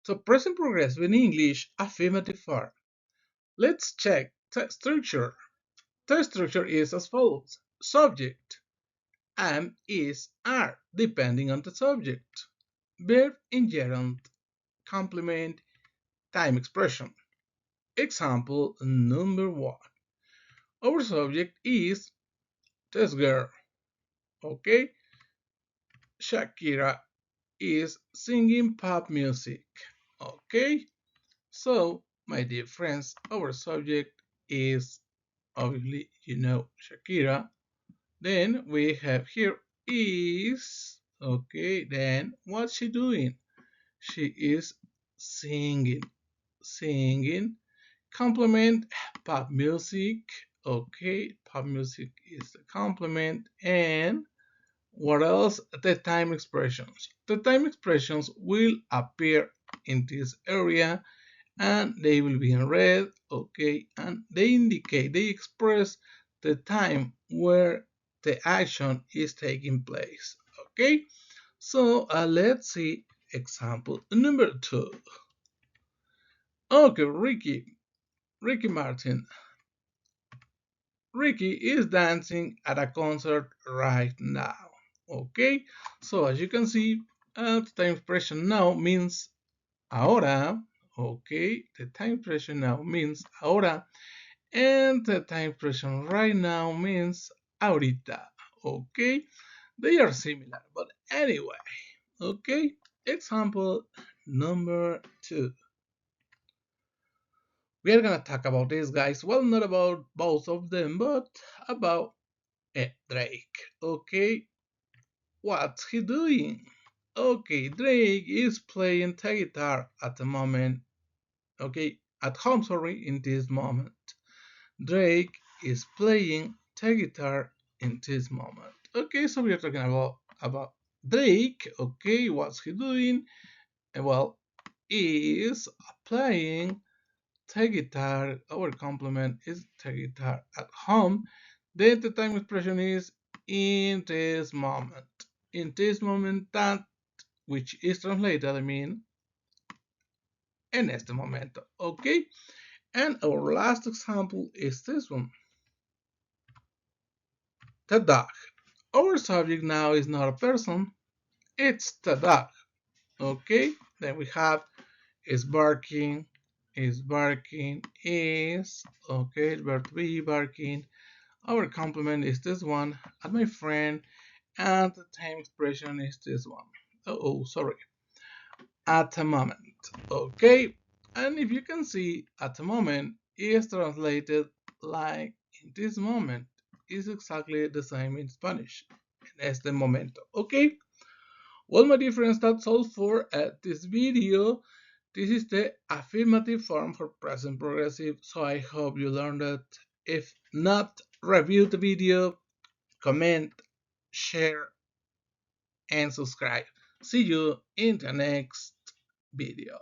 So present progressive in English, affirmative form. Let's check the structure. The structure is as follows. Subject, am, is, are, depending on the subject. Verb in gerund, complement, time expression. Example number 1. Our subject is this girl. Okay? Shakira is singing pop music. Okay? So, my dear friends, our subject is obviously, Shakira. Then we have here is. Okay, then what's she doing? She is singing. Singing. Complement, pop music. Okay, pop music is the complement. And what else? The time expressions. The time expressions will appear in this area and they will be in red. Okay, and they express the time where the action is taking place. Okay, so let's see example number 2. Okay, Ricky Martin. Ricky is dancing at a concert right now. Okay, so as you can see, the time expression now means ahora. Okay, the time expression now means ahora, and the time expression right now means ahorita. Okay, they are similar, but anyway. Okay, example number 2. We are gonna talk about this, guys. Well, not about both of them, but about Drake. Okay, what's he doing? Okay, Drake is playing the guitar at the moment. Okay, at home, sorry, in this moment. Drake is playing the guitar in this moment. Okay, so we are talking about Drake. Okay, what's he doing? Well, is playing the guitar. Our complement is the guitar at home. Then the time expression is in this moment. In this moment, that which is translated, I mean, en este momento. Okay, and our last example is this one. The dog. Our subject now is not a person, it's the dog. Okay, then we have is barking, is okay, verb to be barking. Our complement is this one, and my friend, and the time expression is this one. Oh, sorry. At the moment. Okay, and if you can see, at the moment is translated like in this moment is exactly the same in Spanish. En este momento. Okay. Well, my dear friends, that's all for this video. This is the affirmative form for present progressive, so I hope you learned it. If not, review the video, comment, share, and subscribe. See you in the next video.